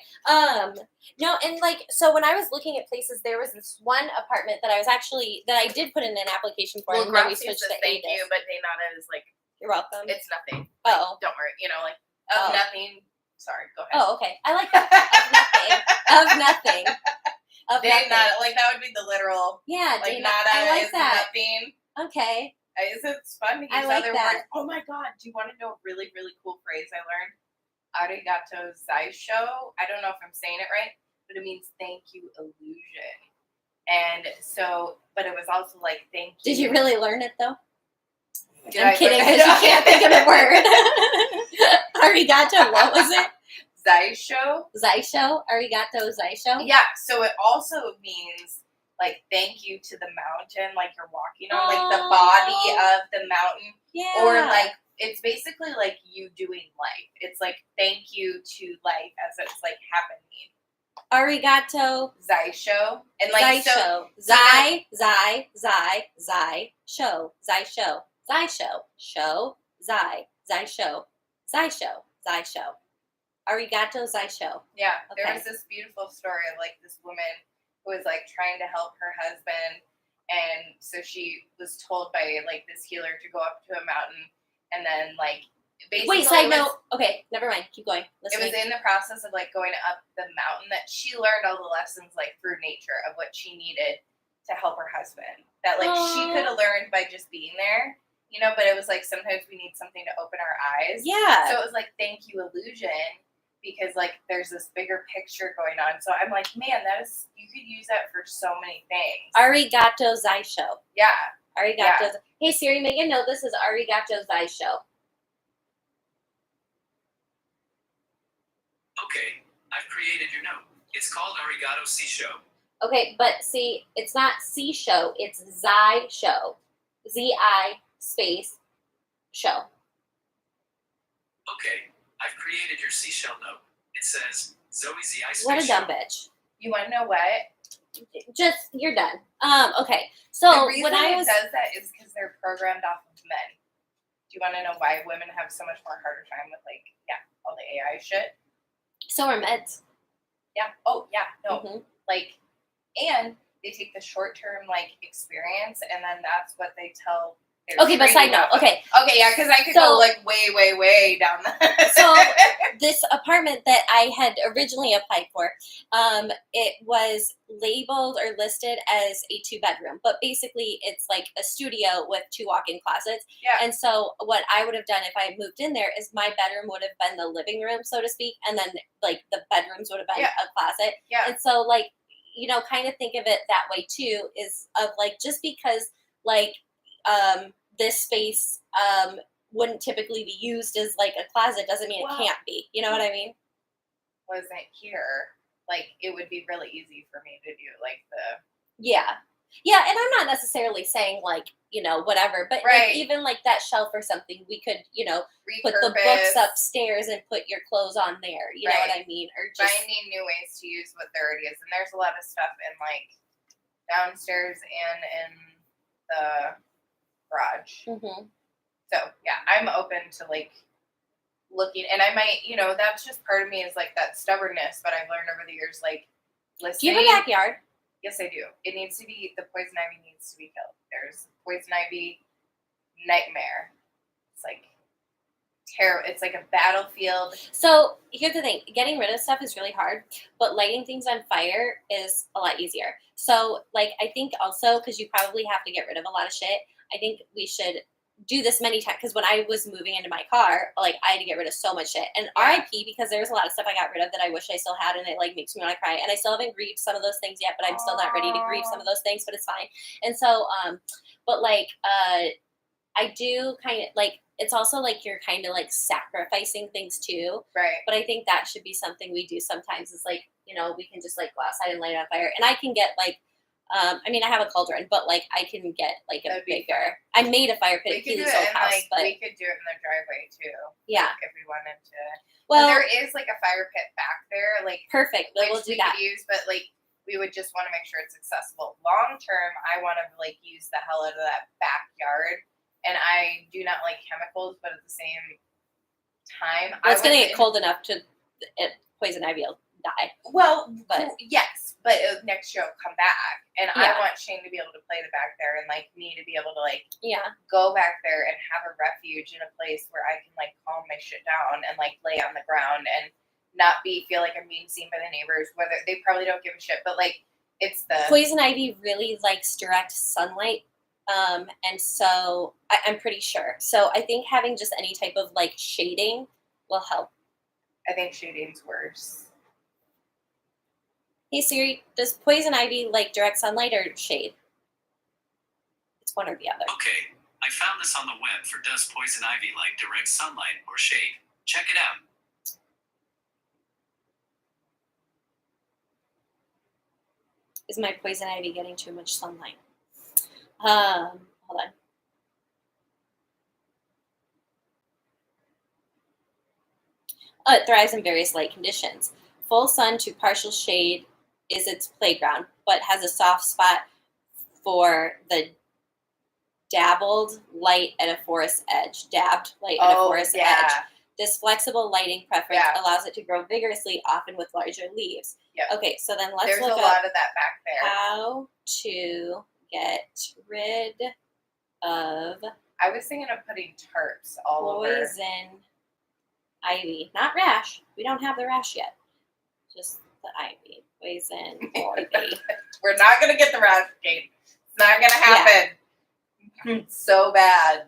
No, and like, so when I was looking at places, there was this one apartment that I did put in an application for, Well, and then we Grumps switched says to thank Avis. you, but de nada is like, You're welcome. it's nothing. Oh. Don't worry. Like, Oh. nothing. Sorry, go ahead. Oh, okay. I like that. Of nothing. Of De nothing. nada, like that would be the literal. Yeah, Like de nada I like is that. nothing. Okay. It's fun to use I like other that. words. Oh my god, do you want to know a really, really cool phrase I learned? Arigato zaisho. I don't know if I'm saying it right, but it means thank you illusion. And so, but it was also like thank you. Did you really learn it though? I'm kidding, because you can't think of the word. Arigato, what was it? Zaisho. Zaisho? Arigato zaisho? Yeah, so it also means like thank you to the mountain, like you're walking on, like the body of the mountain. Yeah. Or like it's basically like you doing life. It's like thank you to life as it's like happening. Arigato Zaisho. And like zaisho. so Zaisho. Show. Zaisho. Arigato zaisho. Yeah, Okay. there was this beautiful story of like this woman who was like trying to help her husband, and so she was told by like this healer to go up to a mountain, and then like basically Wait, side note. Okay, never mind. Keep going. It was in the process of like going up the mountain that she learned all the lessons like through nature of what she needed to help her husband. That like she could have learned by just being there, but it was like sometimes we need something to open our eyes. Yeah. So it was like thank you illusion, because like there's this bigger picture going on. So I'm like, man, you could use that for so many things. Arigato zaisho. Yeah. Arigato. Yeah. Hey Siri, make a note. This is arigato zaisho. Okay, I've created your note. It's called Arigato Seisho. Okay, but see, it's not seisho, it's zai show. Z-I space show. Okay, I've created your seashell note. It says Zoe Z-I space What a dumb show. bitch. You want to know what? Just, you're done. Okay, so the reason when I it was... does that is because they're programmed off of men. Do you want to know why women have so much more harder time with like, all the AI shit? So are meds. Yeah. Oh, yeah. No. Mm-hmm. Like, and they take the short-term, like, experience, and then that's what they tell their Okay, but side note. Okay. Okay, yeah, because I could go, like, way, way, way down that. So, this apartment that I had originally applied for, it was labeled or listed as a 2-bedroom, but basically it's like a studio with 2 walk-in closets. Yeah. And so what I would have done if I had moved in there is my bedroom would have been the living room, so to speak, and then like the bedrooms would have been a closet. Yeah. And so like, kind of think of it that way too, is of like, just because like this space wouldn't typically be used as like a closet doesn't mean it can't be. You know what I mean? Wasn't here. Like, it would be really easy for me to do, like, the... Yeah. Yeah, and I'm not necessarily saying, like, whatever, but like, even like that shelf or something, we could, put the books upstairs and put your clothes on there. You know what I mean? Or just finding new ways to use what there already is. And there's a lot of stuff in, like, downstairs and in the garage. Mm-hmm. So, yeah, I'm open to, like, looking. And I might, that's just part of me is, like, that stubbornness. But I've learned over the years, like, listening. Do you have a backyard? Yes, I do. It needs to be, the poison ivy needs to be killed. There's poison ivy nightmare. It's like terrible. It's like a battlefield. So here's the thing. Getting rid of stuff is really hard, but lighting things on fire is a lot easier. So like, I think also, because you probably have to get rid of a lot of shit, I think we should do this many times, because when I was moving into my car, like I had to get rid of so much shit. And RIP, because there's a lot of stuff I got rid of that I wish I still had, and it like makes me want to cry. And I still haven't grieved some of those things yet, but I'm still not ready to grieve some of those things, but it's fine. And so, but like, I do kind of like, it's also like you're kind of like sacrificing things too. Right. But I think that should be something we do sometimes is like, we can just like go outside and light it on fire. And I can get like, I have a cauldron, but like I can get like a bigger. I made a fire pit at Keely's old house, like, but we could do it in the driveway too. Yeah, like, if we wanted to. Well, there is like a fire pit back there, like perfect. Which we'll do we that. could use, but like we would just want to make sure it's accessible. Long term, I want to like use the hell out of that backyard, and I do not like chemicals, but at the same time, it's gonna get cold enough to poison ivy will die. Well, but yes, but next year I'll come back, and I want Shane to be able to play the back there, and like me to be able to like go back there and have a refuge in a place where I can like calm my shit down and like lay on the ground and not feel like I'm being seen by the neighbors. Whether they probably don't give a shit, but like it's the poison ivy really likes direct sunlight. And so I'm pretty sure. So I think having just any type of like shading will help. I think shading's worse. Hey Siri, does poison ivy like direct sunlight or shade? It's one or the other. Okay, I found this on the web for does poison ivy like direct sunlight or shade? Check it out. Is my poison ivy getting too much sunlight? Hold on. It thrives in various light conditions. Full sun to partial shade is its playground, but has a soft spot for the dabbled light at a forest edge. Dabbed light at a forest edge. This flexible lighting preference allows it to grow vigorously, often with larger leaves. Yep. Okay, so then let's look at a lot of that back there. How to get rid of I was thinking of putting tarps all over. Poison ivy. Not rash. We don't have the rash yet. Just the ivy. Poison ivy. We're not going to get the rash, Kate. It's not going to happen. Yeah. So bad.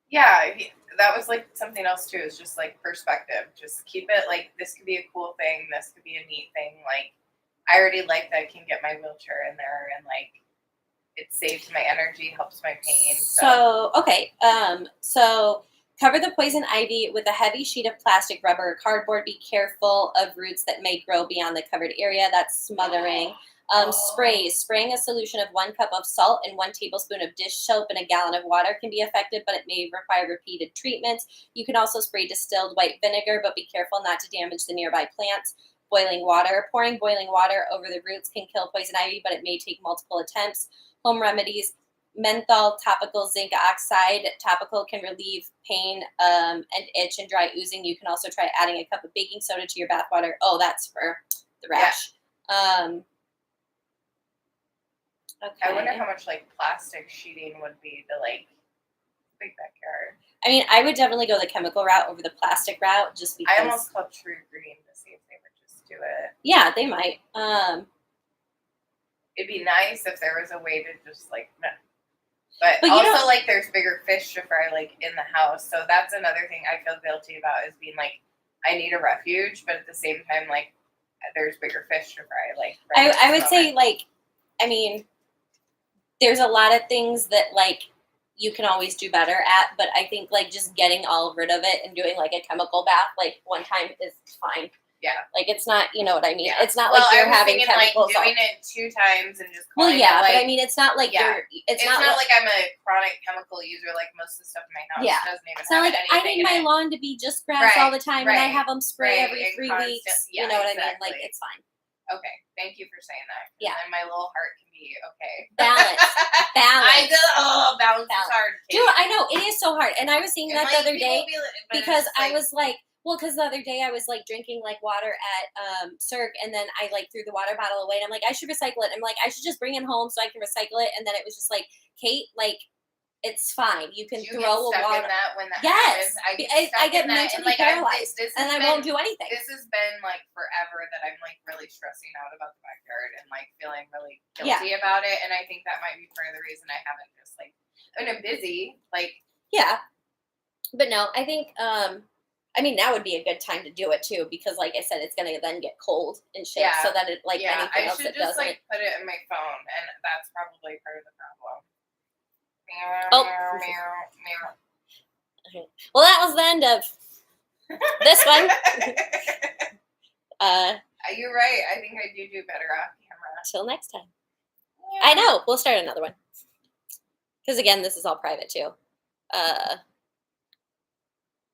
Yeah, that was like something else too. It's just like perspective. Just keep it like this could be a cool thing. This could be a neat thing. Like I already like that I can get my wheelchair in there and like it saves my energy, helps my pain. So okay. So cover the poison ivy with a heavy sheet of plastic, rubber, or cardboard. Be careful of roots that may grow beyond the covered area. That's smothering. Sprays. Spraying a solution of 1 cup of salt and 1 tablespoon of dish soap in a gallon of water can be effective, but it may require repeated treatments. You can also spray distilled white vinegar, but be careful not to damage the nearby plants. Boiling water. Pouring boiling water over the roots can kill poison ivy, but it may take multiple attempts. Home remedies. Menthol topical zinc oxide. Topical can relieve pain and itch and dry oozing. You can also try adding a cup of baking soda to your bath water. Oh, that's for the rash. Yeah. Okay. I wonder how much like plastic sheeting would be to like big backyard. I mean, I would definitely go the chemical route over the plastic route, just because. I almost called True Green to see if they would just do it. Yeah, they might. It'd be nice if there was a way to just like, but also like there's bigger fish to fry like in the house, so that's another thing I feel guilty about is being like, I need a refuge, but at the same time like there's bigger fish to fry. Like I would say like. I mean, there's a lot of things that like you can always do better at, but I think like just getting all rid of it and doing like a chemical bath like one time is fine. Yeah. Like it's not, you know what I mean? Yeah. It's not Well, like you're I was having thinking, chemicals. like doing it 2 times and just Well, calling yeah, it, like, but I mean, it's not like yeah. you're. It's not like I'm a chronic chemical user. Like most of the stuff in my house Yeah. doesn't even It's not have like I anything need my in it. lawn to be just grass all the time, and I Right, have them spray right, every and 3 constant- weeks. yeah, You know what I mean? exactly. Like it's fine. Okay, thank you for saying that. Yeah. And my little heart can be okay. Balance. I do. Balance is Balance. hard. Dude, I know it is so hard, and I was thinking that the other day because I was like, well, because the other day I was like drinking like water at Cirque, and then I like threw the water bottle away, and I'm like, I should recycle it. I'm like, I should just bring it home so I can recycle it, and then it was just like, Kate, like. It's fine. You can you throw get a stuck water. in that when that Yes, happens. I get mentally paralyzed, and I won't do anything. This has been like forever that I'm like really stressing out about the backyard and like feeling really guilty about it. And I think that might be part of the reason I haven't just like when I'm busy, like but no, I think I mean that would be a good time to do it too because like I said, it's gonna then get cold and shit. So that it like anything I else should it just doesn't. like put it in my phone, and that's probably part of the problem. Oh. Meow. Well, that was the end of this one. You're right. I think I do better off camera. Till next time. Yeah. I know. We'll start another one. Because again, this is all private too.